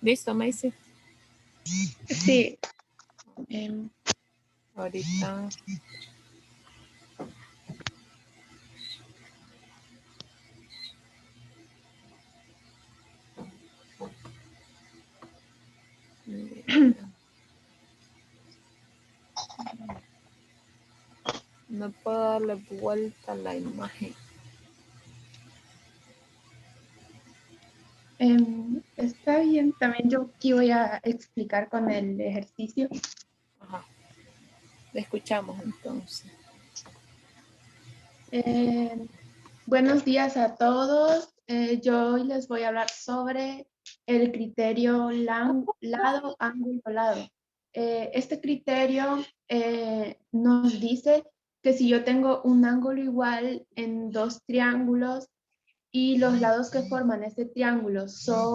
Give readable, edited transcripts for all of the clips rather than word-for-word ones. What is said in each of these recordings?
¿Listo, Macy? Sí. Ahorita. No puedo darle vuelta a la imagen. Está bien, también yo aquí voy a explicar con el ejercicio. Ajá. Le escuchamos entonces. Buenos días a todos. Yo hoy les voy a hablar sobre el criterio lado, ángulo, lado. Este criterio nos dice que si yo tengo un ángulo igual en dos triángulos y los lados que forman este triángulo son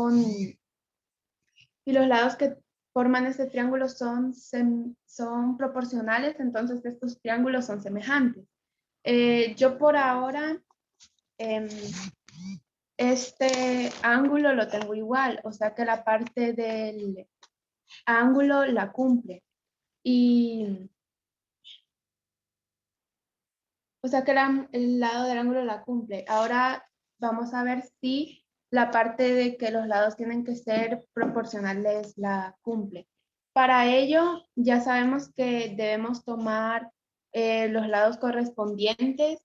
son proporcionales, entonces estos triángulos son semejantes. Yo por ahora, este ángulo lo tengo igual, o sea que la parte del ángulo la cumple. O sea que el lado del ángulo la cumple. Ahora vamos a ver si la parte de que los lados tienen que ser proporcionales la cumple. Para ello, ya sabemos que debemos tomar los lados correspondientes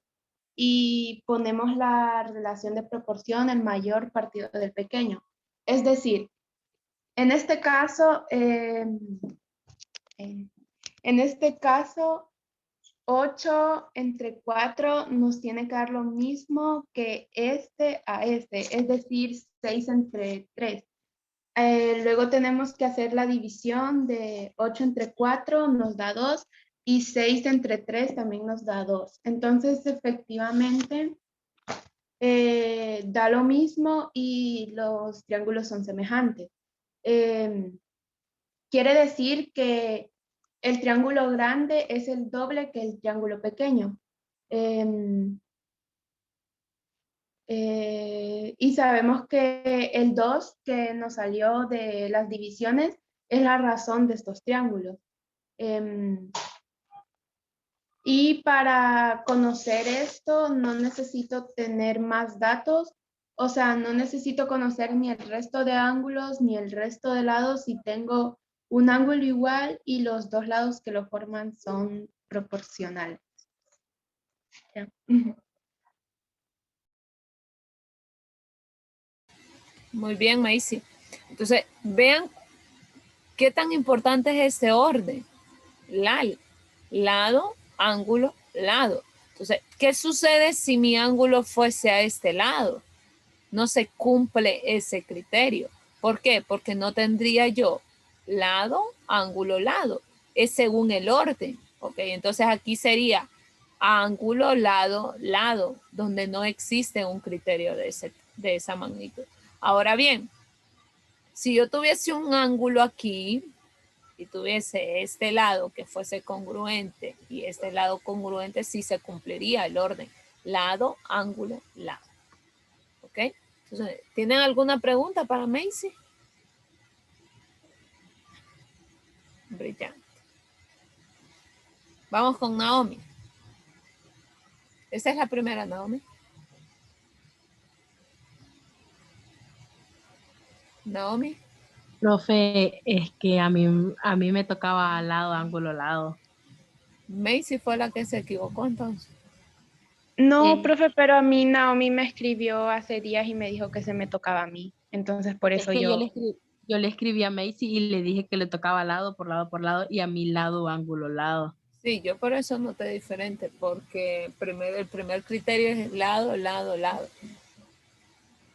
y ponemos la relación de proporción, el mayor partido del pequeño. Es decir, en este caso, en este caso, 8 entre 4 nos tiene que dar lo mismo que este a este, es decir, 6 entre 3. Luego tenemos que hacer la división de 8 entre 4, nos da 2, y 6 entre 3 también nos da 2. Entonces, efectivamente, da lo mismo y los triángulos son semejantes. Quiere decir que el triángulo grande es el doble que el triángulo pequeño. Y sabemos que el 2 que nos salió de las divisiones es la razón de estos triángulos. Y para conocer esto no necesito tener más datos, o sea, no necesito conocer ni el resto de ángulos ni el resto de lados si tengo un ángulo igual y los dos lados que lo forman son proporcionales. Ya. Muy bien, Macy. Entonces, vean qué tan importante es este orden. Lado, ángulo, lado. Entonces, ¿qué sucede si mi ángulo fuese a este lado? No se cumple ese criterio. ¿Por qué? Porque no tendría yo lado, ángulo, lado. Es según el orden. ¿Ok? Entonces aquí sería ángulo, lado, lado, donde no existe un criterio de esa magnitud. Ahora bien, si yo tuviese un ángulo aquí y tuviese este lado que fuese congruente y este lado congruente, sí se cumpliría el orden. Lado, ángulo, lado. ¿Ok? Entonces, ¿tienen alguna pregunta para Macy? Brillante. Vamos con Naomi. Esta es la primera, Naomi. Naomi. Profe, es que a mí me tocaba lado, ángulo, lado. Macy fue la que se equivocó entonces. No, profe, pero a mí Naomi me escribió hace días y me dijo que se me tocaba a mí. Entonces, por Es eso que yo... yo le escribí a Macy y le dije que le tocaba lado por lado y a mi lado, ángulo, lado. Sí, yo por eso noté diferente, porque el primer criterio es lado, lado, lado.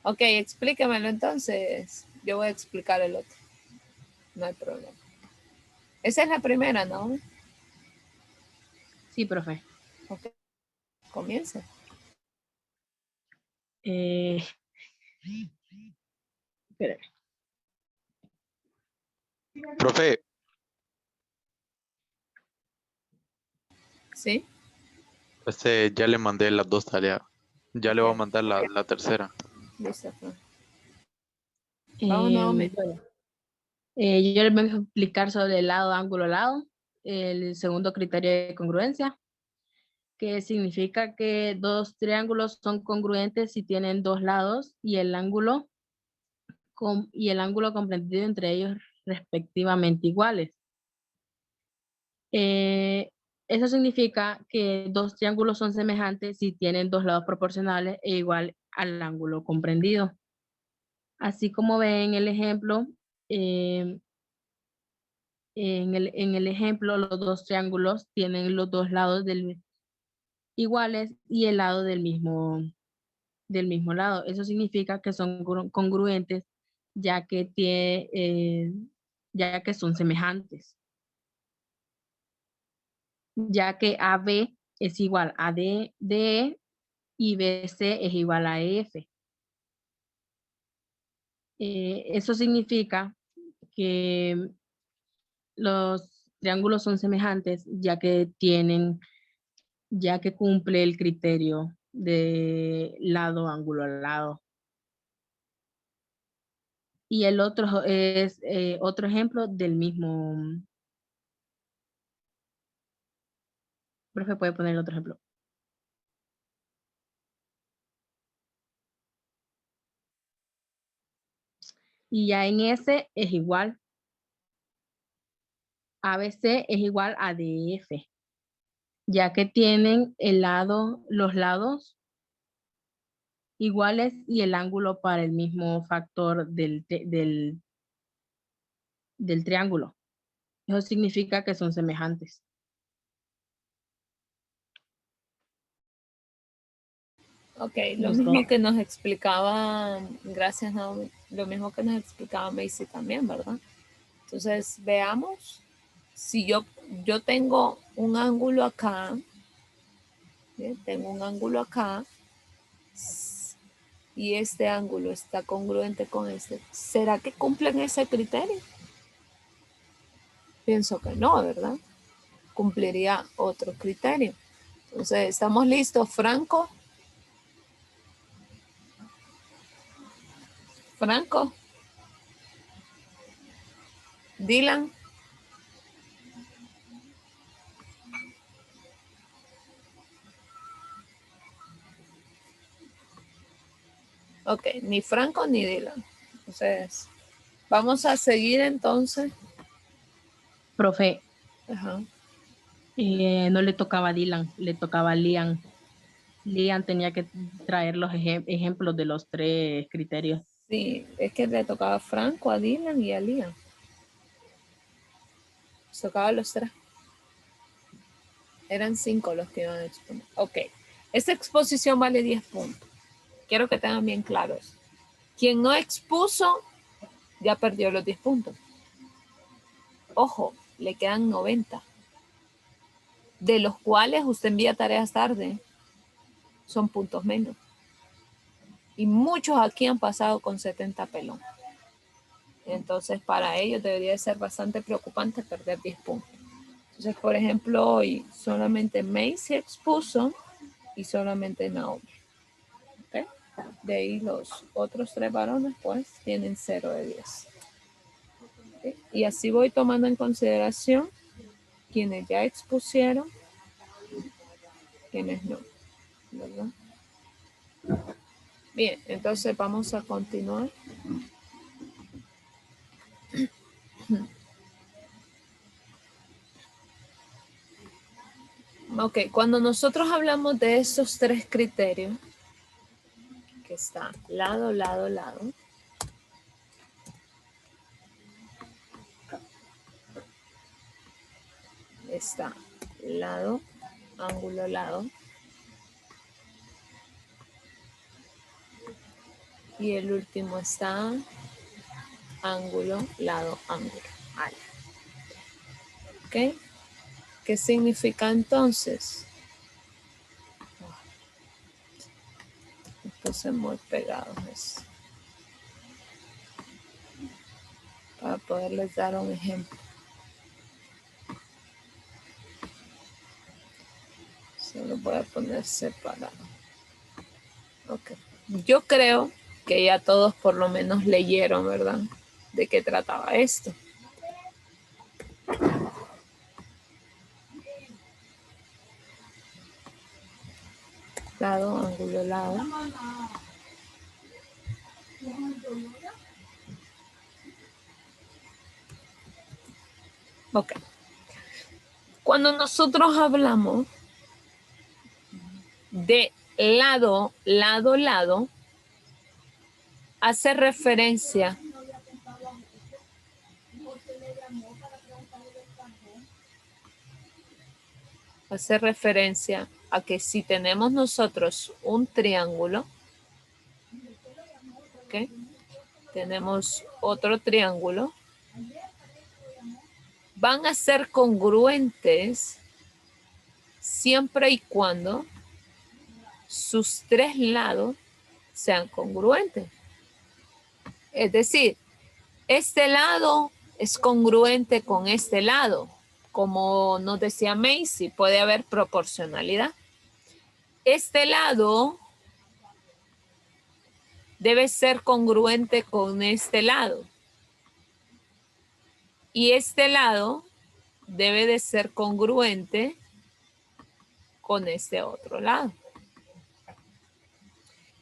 Ok, explícamelo entonces. Yo voy a explicar el otro. No hay problema. Esa es la primera, ¿no? Sí, profe. Ok, comienza. Espérame. Profe, ¿Sí? ya le mandé las dos tareas. Ya le voy a mandar la tercera. Listo. Vamos, Naomi. Bueno, Yo les voy a explicar sobre el lado, ángulo, lado. El segundo criterio de congruencia, que significa que dos triángulos son congruentes si tienen dos lados y el ángulo comprendido entre ellos respectivamente iguales. Eso significa que dos triángulos son semejantes si tienen dos lados proporcionales e igual al ángulo comprendido. Así como ven en el ejemplo, en el ejemplo, los dos triángulos tienen los dos lados iguales y el lado del mismo lado. Eso significa que son congruentes ya que son semejantes. Ya que AB es igual a DE y BC es igual a EF. Eso significa que los triángulos son semejantes ya que cumple el criterio de lado, ángulo, lado. Y el otro es otro ejemplo del mismo. Profe, puede poner otro ejemplo. Y ya en ese es igual. ABC es igual a DF, ya que tienen los lados iguales y el ángulo para el mismo factor del triángulo. Eso significa que son semejantes. Ok, lo mismo que nos explicaba, gracias Naomi, lo mismo que nos explicaba Macy también, ¿verdad? Entonces, veamos, si yo tengo un ángulo acá, ¿sí? Tengo un ángulo acá, y este ángulo está congruente con este, ¿será que cumplen ese criterio? Pienso que no, ¿verdad? Cumpliría otro criterio. Entonces, ¿estamos listos, Franco? Franco. Dylan. Ok, ni Franco ni Dylan. Entonces, vamos a seguir entonces. Profe, Ajá. no le tocaba a Dylan, le tocaba a Liam. Liam tenía que traer los ejemplos de los tres criterios. Sí, es que le tocaba a Franco, a Dylan y a Liam. Les tocaba a los tres. Eran 5 los que iban a exponer. Ok, esta exposición vale 10 puntos. Quiero que tengan bien claro eso. Quien no expuso, ya perdió los 10 puntos. Ojo, le quedan 90. De los cuales usted envía tareas tarde. Son puntos menos. Y muchos aquí han pasado con 70 pelón. Entonces, para ellos debería de ser bastante preocupante perder 10 puntos. Entonces, por ejemplo, hoy solamente Macy expuso y solamente Naomi. ¿Okay? De ahí los otros 3 varones, pues, tienen 0 de 10. ¿Okay? Y así voy tomando en consideración quienes ya expusieron, quienes no, ¿verdad? Bien, entonces vamos a continuar. Ok, cuando nosotros hablamos de estos 3 criterios, que está lado, lado, lado, está lado, ángulo, lado, y el último está ángulo, lado, ángulo. Vale. ¿Ok? ¿Qué significa entonces? Estos son muy pegados. Para poderles dar un ejemplo. Solo voy a poner separado. Ok. Yo creo que ya todos por lo menos leyeron, ¿verdad? De qué trataba esto. Lado, ángulo, lado. Ok. Cuando nosotros hablamos de lado, lado, lado, hace referencia a que si tenemos nosotros un triángulo, ¿ok? Tenemos otro triángulo, van a ser congruentes siempre y cuando sus tres lados sean congruentes. Es decir, este lado es congruente con este lado. Como nos decía Macy, puede haber proporcionalidad. Este lado debe ser congruente con este lado. Y este lado debe de ser congruente con este otro lado.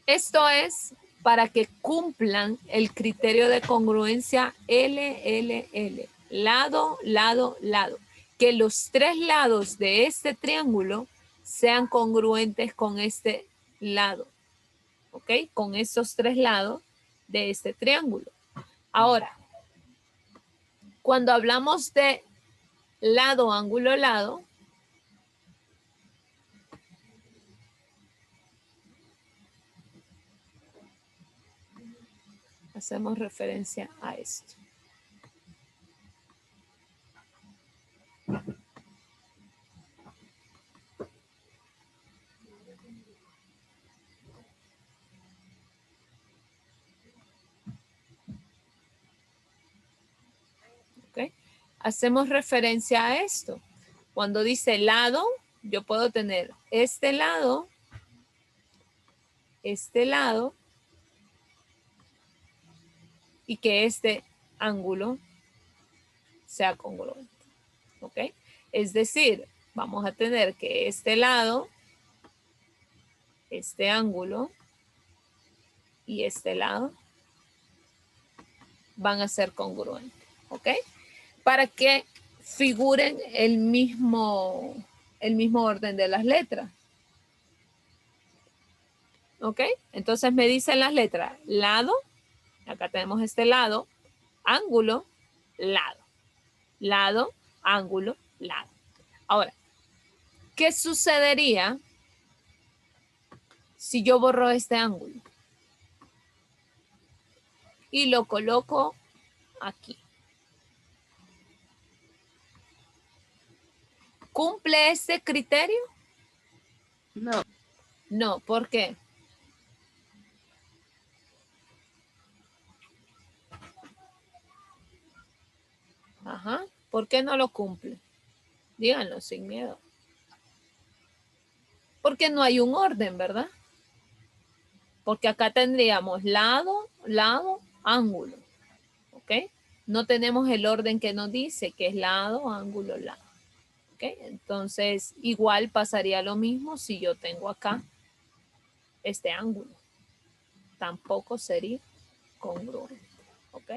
Esto es para que cumplan el criterio de congruencia LLL. Lado, lado, lado. Que los tres lados de este triángulo sean congruentes con este lado. ¿Ok? Con esos tres lados de este triángulo. Ahora, cuando hablamos de lado, ángulo, lado, hacemos referencia a esto. ¿Ok? Hacemos referencia a esto. Cuando dice lado, yo puedo tener este lado, y que este ángulo sea congruente. ¿Ok? Es decir, vamos a tener que este lado, este ángulo y este lado van a ser congruentes. ¿Ok? Para que figuren el mismo orden de las letras. ¿Ok? Entonces me dicen las letras lado, acá tenemos este lado, ángulo, lado. Lado, ángulo, lado. Ahora, ¿qué sucedería si yo borro este ángulo? Y lo coloco aquí. ¿Cumple este criterio? No. No, ¿por qué? Ajá, ¿por qué no lo cumple? Díganlo sin miedo. Porque no hay un orden, ¿verdad? Porque acá tendríamos lado, lado, ángulo. ¿Ok? No tenemos el orden que nos dice, que es lado, ángulo, lado. ¿Ok? Entonces, igual pasaría lo mismo si yo tengo acá este ángulo. Tampoco sería congruente. ¿Ok?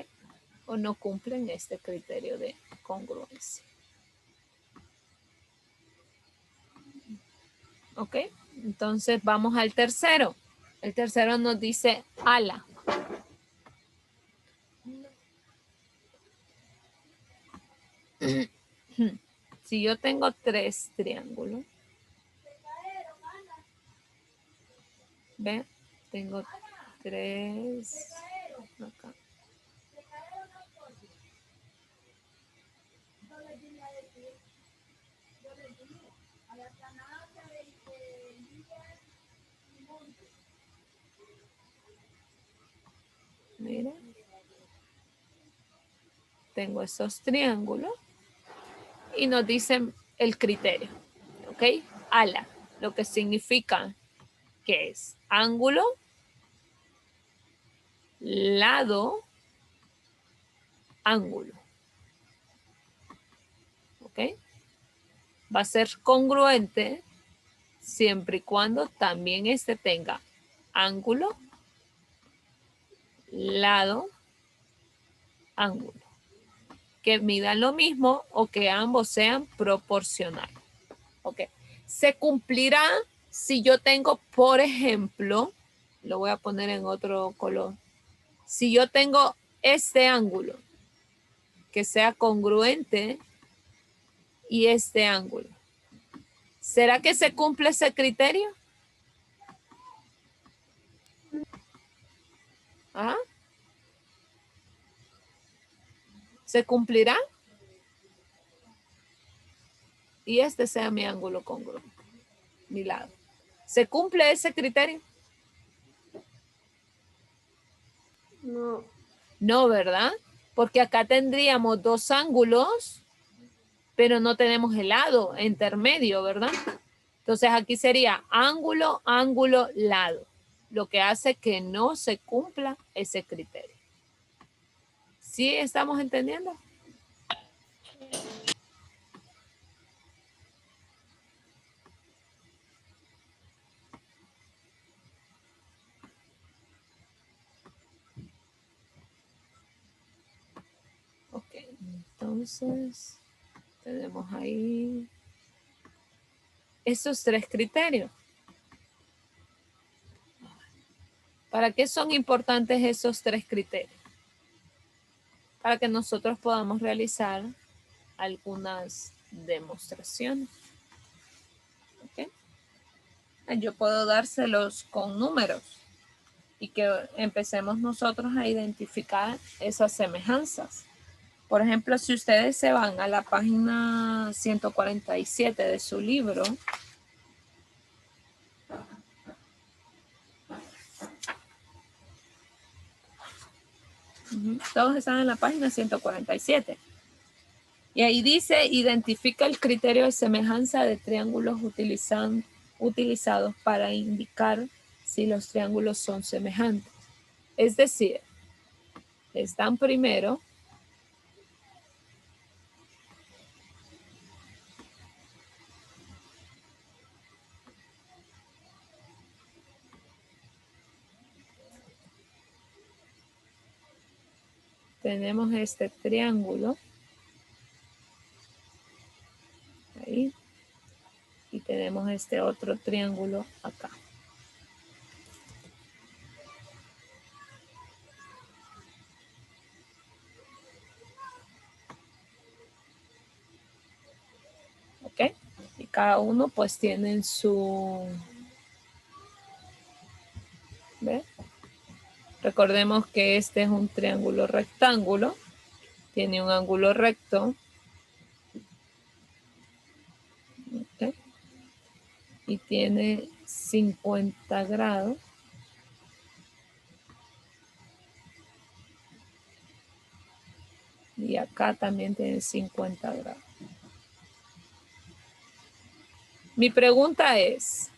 O no cumplen este criterio de congruencia. ¿Ok? Entonces, vamos al tercero. El tercero nos dice ala. Si yo tengo tres triángulos, ¿ven? Tengo tres acá. Miren. Tengo esos triángulos y nos dicen el criterio. ¿Ok? Ala, lo que significa que es ángulo, lado, ángulo. ¿ok? Va a ser congruente siempre y cuando también este tenga ángulo, lado, ángulo. Que midan lo mismo o que ambos sean proporcionales. ¿Ok? Se cumplirá si yo tengo, por ejemplo, lo voy a poner en otro color. Si yo tengo este ángulo que sea congruente y este ángulo, ¿será que se cumple ese criterio? ¿Ah? ¿Se cumplirá? Y este sea mi ángulo congruente, mi lado. ¿Se cumple ese criterio? No. No, ¿verdad? Porque acá tendríamos dos ángulos, pero no tenemos el lado intermedio, ¿verdad? Entonces aquí sería ángulo, ángulo, lado, lo que hace que no se cumpla ese criterio. ¿Sí estamos entendiendo? Ok, entonces tenemos ahí esos tres criterios. ¿Para qué son importantes esos tres criterios? Para que nosotros podamos realizar algunas demostraciones. ¿Ok? Yo puedo dárselos con números y que empecemos nosotros a identificar esas semejanzas. Por ejemplo, si ustedes se van a la página 147 de su libro, todos están en la página 147. Y ahí dice, identifica el criterio de semejanza de triángulos utilizados para indicar si los triángulos son semejantes. Es decir, están primero tenemos este triángulo ahí y tenemos este otro triángulo acá. ¿Ok? Y cada uno pues tienen su... ¿Ve? Recordemos que este es un triángulo rectángulo, tiene un ángulo recto. ¿Ok? Y tiene 50 grados. Y acá también tiene 50 grados. Mi pregunta es,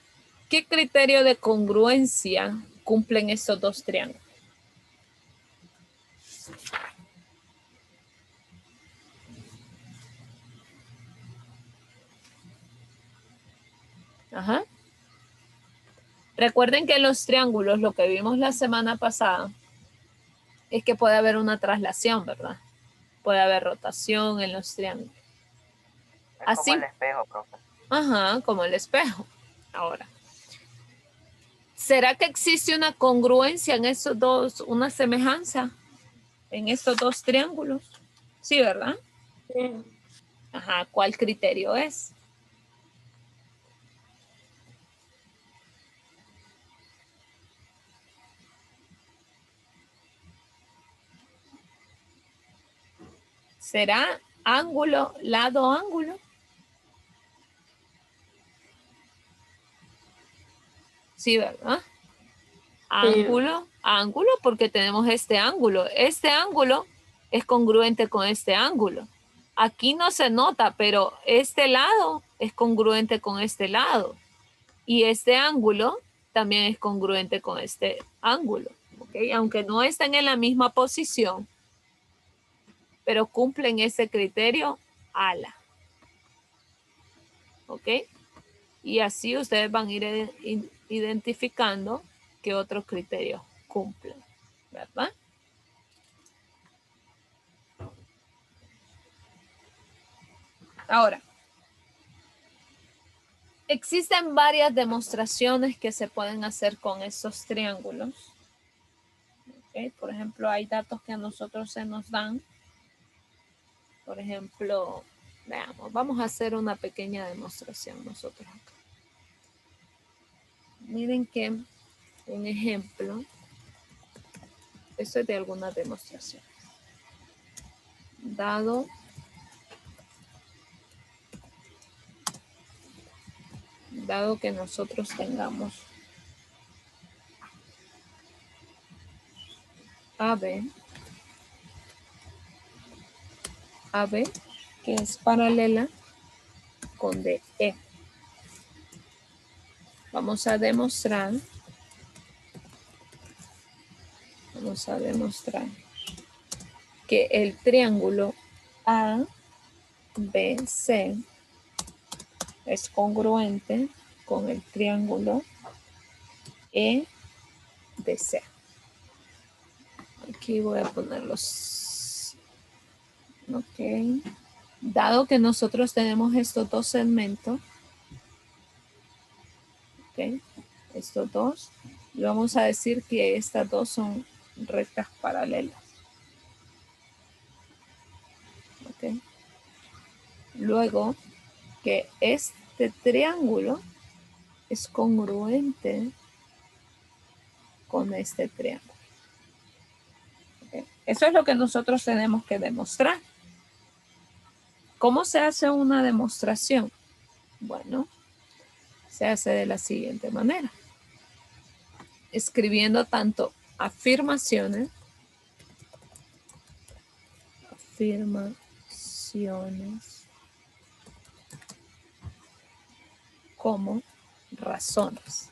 ¿qué criterio de congruencia cumplen estos dos triángulos? Ajá. Recuerden que en los triángulos, lo que vimos la semana pasada, es que puede haber una traslación, ¿verdad? Puede haber rotación en los triángulos. Es Así. como el espejo, profe. Ajá, como el espejo. Ahora, ¿será que existe una congruencia en esos dos, una semejanza en estos dos triángulos? Sí, ¿verdad? Sí. Ajá, ¿cuál criterio es? ¿Será ángulo, lado, ángulo? Sí, ¿verdad? Ángulo, ángulo, porque tenemos este ángulo. Este ángulo es congruente con este ángulo. Aquí no se nota, pero este lado es congruente con este lado. Y este ángulo también es congruente con este ángulo. ¿Okay? Aunque no estén en la misma posición, pero cumplen ese criterio ala. ¿Ok? Y así ustedes van a ir identificando qué otros criterios cumplen, ¿verdad? Ahora, existen varias demostraciones que se pueden hacer con estos triángulos. ¿Okay? Por ejemplo, hay datos que a nosotros se nos dan. Por ejemplo, veamos, vamos a hacer una pequeña demostración nosotros acá. Miren que un ejemplo, esto es de algunas demostraciones. Dado que nosotros tengamos AB, que es paralela con DE. Vamos a demostrar que el triángulo ABC es congruente con el triángulo EDC. Aquí voy a poner los... Ok. Dado que nosotros tenemos estos dos segmentos, ok, estos dos, y vamos a decir que estas dos son rectas paralelas. Ok. Luego, que este triángulo es congruente con este triángulo. Okay. Eso es lo que nosotros tenemos que demostrar. ¿Cómo se hace una demostración? Bueno, se hace de la siguiente manera. Escribiendo tanto afirmaciones como razones.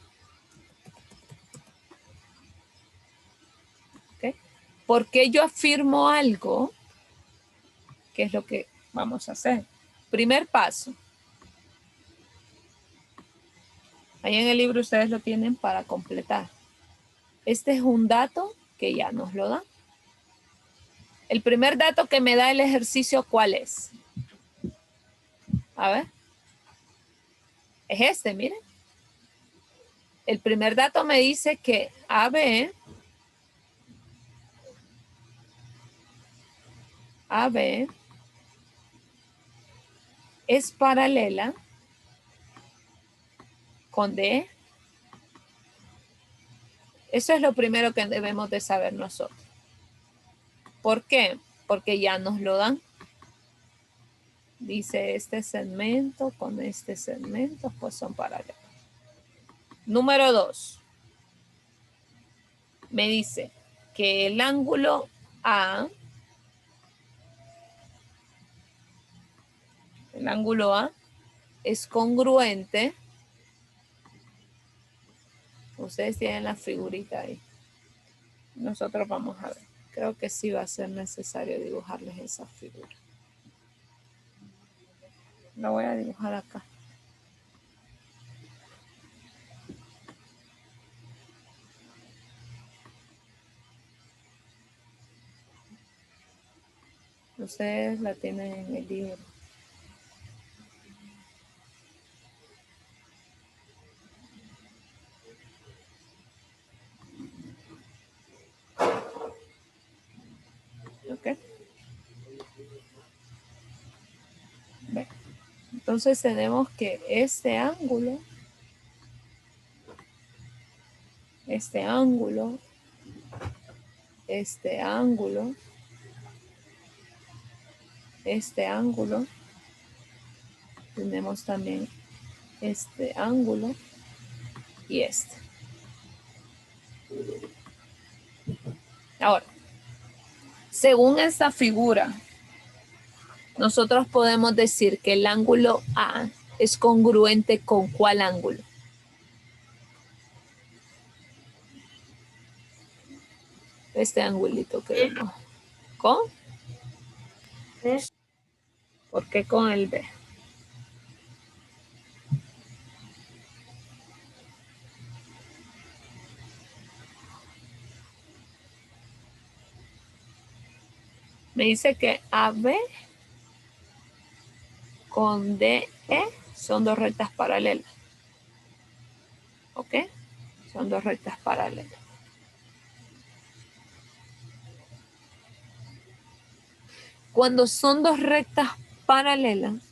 ¿Okay? ¿Por qué yo afirmo algo? ¿Qué es lo que vamos a hacer? Primer paso. Ahí en el libro ustedes lo tienen para completar. Este es un dato que ya nos lo dan. El primer dato que me da el ejercicio, ¿cuál es? A ver. Es este, miren. El primer dato me dice que AB es paralela con D. Eso es lo primero que debemos de saber nosotros. ¿Por qué? Porque ya nos lo dan. Dice este segmento con este segmento, pues son paralelos. Número 2. Me dice que el ángulo A, es congruente. Ustedes tienen la figurita ahí. Nosotros vamos a ver. Creo que sí va a ser necesario dibujarles esa figura. La voy a dibujar acá. Ustedes la tienen en el libro. ¿Ok? Bien. Entonces tenemos que este ángulo, tenemos también este ángulo y este. Ahora, según esta figura, nosotros podemos decir que el ángulo A es congruente con ¿cuál ángulo? Este angulito que vemos. ¿Con? Es ¿Por qué con el B? Me dice que AB con DE son dos rectas paralelas. ¿Ok? Son dos rectas paralelas. Cuando son dos rectas paralelas,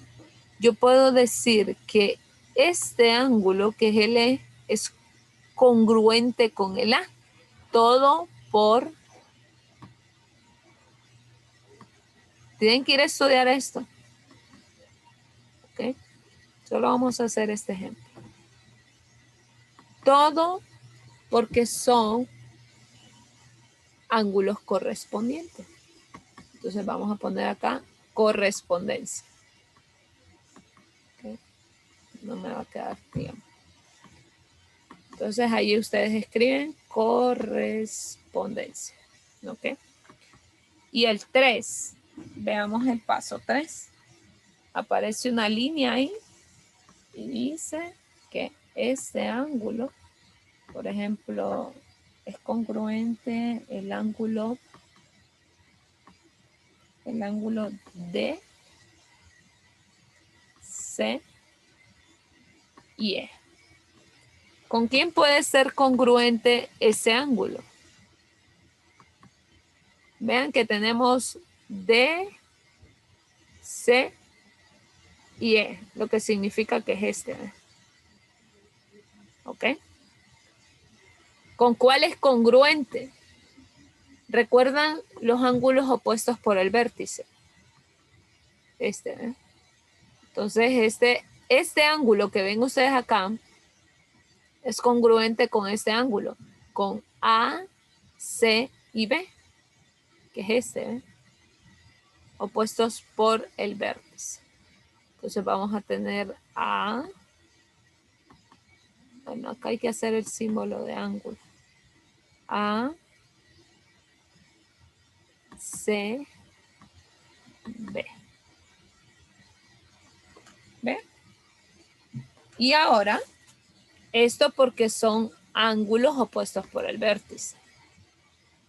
yo puedo decir que este ángulo, que es el E, es congruente con el A. Todo por... Tienen que ir a estudiar esto. ¿Ok? Solo vamos a hacer este ejemplo. Todo porque son ángulos correspondientes. Entonces vamos a poner acá correspondencia. ¿Ok? No me va a quedar tiempo. Entonces ahí ustedes escriben correspondencia. ¿Ok? Y el 3, veamos el paso 3. Aparece una línea ahí y dice que este ángulo, por ejemplo, es congruente el ángulo D, C y E. ¿Con quién puede ser congruente ese ángulo? Vean que tenemos D, C y E, lo que significa que es este. ¿Ok? ¿Con cuál es congruente? ¿Recuerdan los ángulos opuestos por el vértice? Entonces, este ángulo que ven ustedes acá es congruente con este ángulo, con A, C y B, que es opuestos por el vértice. Entonces vamos a tener A, bueno, acá hay que hacer el símbolo de ángulo. A, C, B. ¿Ve? Y ahora, esto porque son ángulos opuestos por el vértice.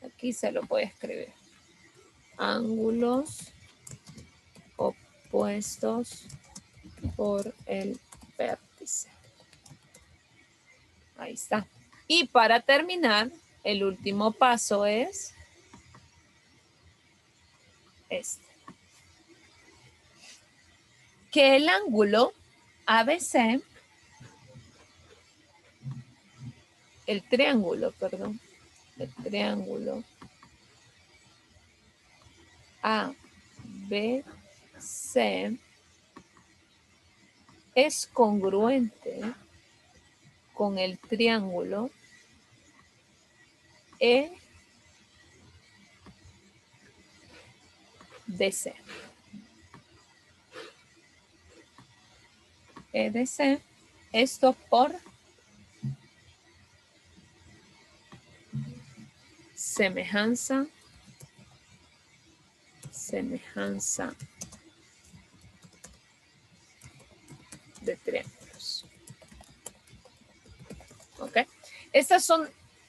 Aquí se lo voy a escribir. Ángulos opuestos por el vértice. Ahí está. Y para terminar, el último paso es este. Que el ángulo ABC, el triángulo ABC es congruente con el triángulo EDC. EDC, esto por semejanza de triángulos. ¿Ok? Estas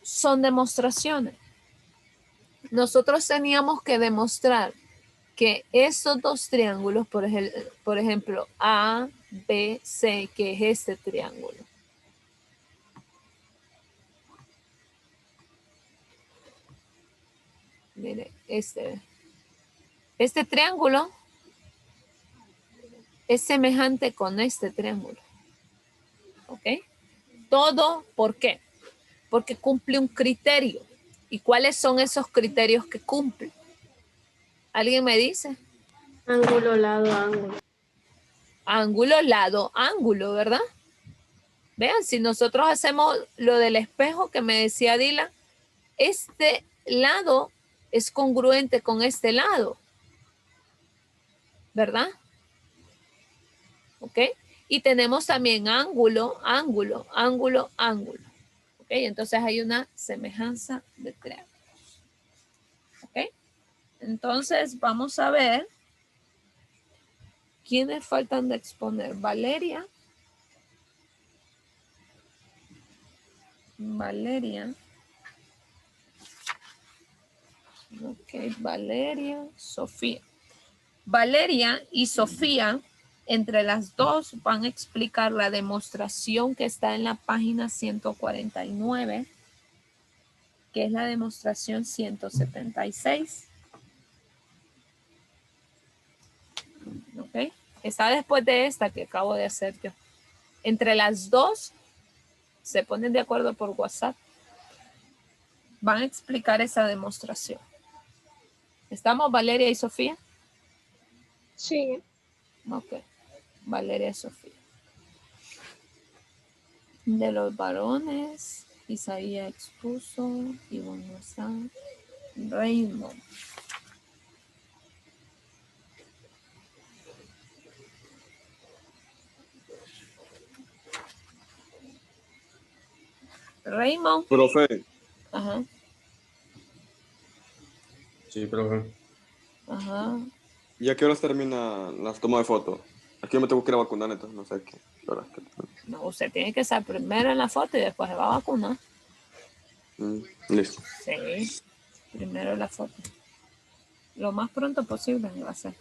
son demostraciones. Nosotros teníamos que demostrar que esos dos triángulos, por ejemplo, A, B, C, que es este triángulo. Mire, este triángulo es semejante con este triángulo. ¿Ok? Todo, ¿por qué? Porque cumple un criterio. ¿Y cuáles son esos criterios que cumple? ¿Alguien me dice? Ángulo, lado, ángulo. Ángulo, lado, ángulo, ¿verdad? Vean, si nosotros hacemos lo del espejo que me decía Dila, este lado es congruente con este lado, ¿verdad? ¿Ok? Y tenemos también ángulo, ángulo, ángulo, ángulo. ¿Ok? Entonces hay una semejanza de triángulos. ¿Ok? Entonces vamos a ver quiénes faltan de exponer. Valeria. Ok, Valeria, Sofía. Valeria y Sofía, entre las dos, van a explicar la demostración que está en la página 149, que es la demostración 176. Ok, está después de esta que acabo de hacer yo. Entre las dos, se ponen de acuerdo por WhatsApp. Van a explicar esa demostración. ¿Estamos, Valeria y Sofía? Sí. Ok, Valeria y Sofía. De los varones, Isaías expuso, y bueno, está Raymond. Raymond. Profe, Ajá, sí, profe. ajá. ¿Y a qué horas termina las tomas de fotos? Aquí yo me tengo que ir a vacunar, entonces no sé qué horas. No, usted tiene que estar primero en la foto y después se va a vacunar. Listo. Sí, primero la foto. Lo más pronto posible va a ser.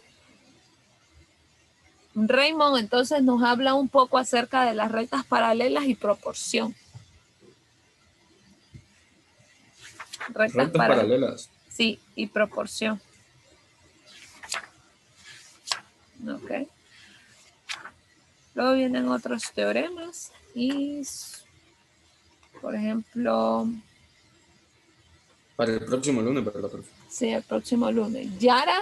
Raymond entonces nos habla un poco acerca de las rectas paralelas y proporción. Rectas paralelas. Sí, y proporción. Ok. Luego vienen otros teoremas y, por ejemplo, Para el próximo lunes, ¿verdad, profe? sí, el próximo lunes. Yara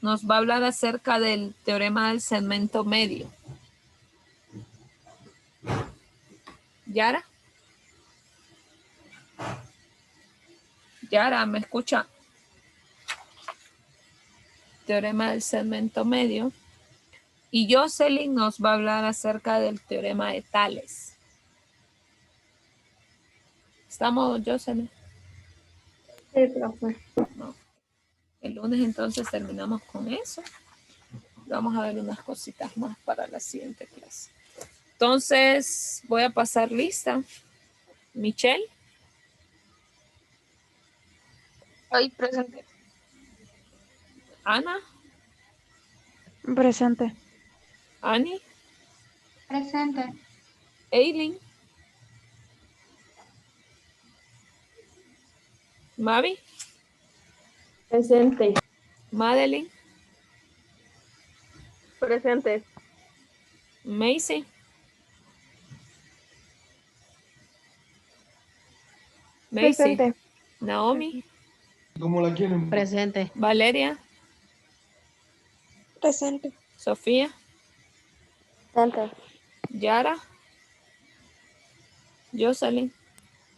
nos va a hablar acerca del teorema del segmento medio. Yara. Yara, ¿me escucha? Teorema del segmento medio. Y Jocelyn nos va a hablar acerca del teorema de Tales. ¿Estamos, Jocelyn? Sí, profe. No. El lunes entonces terminamos con eso. Vamos a ver unas cositas más para la siguiente clase. Entonces, voy a pasar lista. Michelle. Hoy presente. Ana. Presente. Ani. Presente. Eileen. Mavi. Presente. Madeline. Presente. Macy. Macy. Presente. Naomi. ¿Cómo la quieren? Presente. Valeria. Presente. Sofía. Presente. Yara. Jocelyn.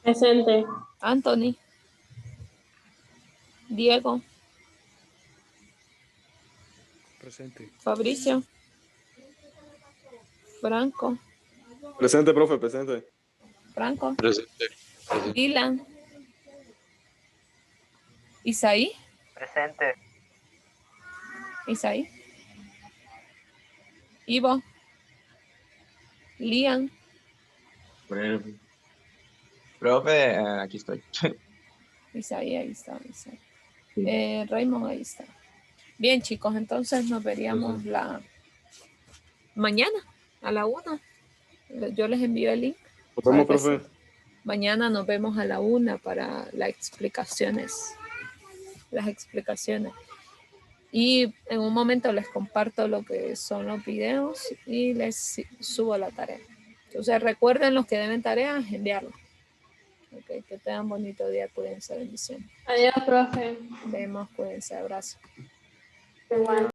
Presente. Anthony. Diego. Presente. Fabricio. Franco. Presente, profe, presente. Franco. Presente. Presente. Dylan. Isaí. Presente. Isaí. Ivo. Liam. Profe, aquí estoy. Isaí, ahí está. Isaí. Sí. Raymond, ahí está. Bien, chicos, entonces nos veríamos la mañana a la 1. Yo les envío el link. Nos vemos, Para que profe. mañana nos vemos a la 1 para las explicaciones. Y en un momento les comparto lo que son los videos y les subo la tarea. Entonces recuerden los que deben tareas, enviarlo. Okay, que tengan bonito día, cuídense, bendiciones. Adiós, profe. Vemos, cuídense, abrazo. Igual.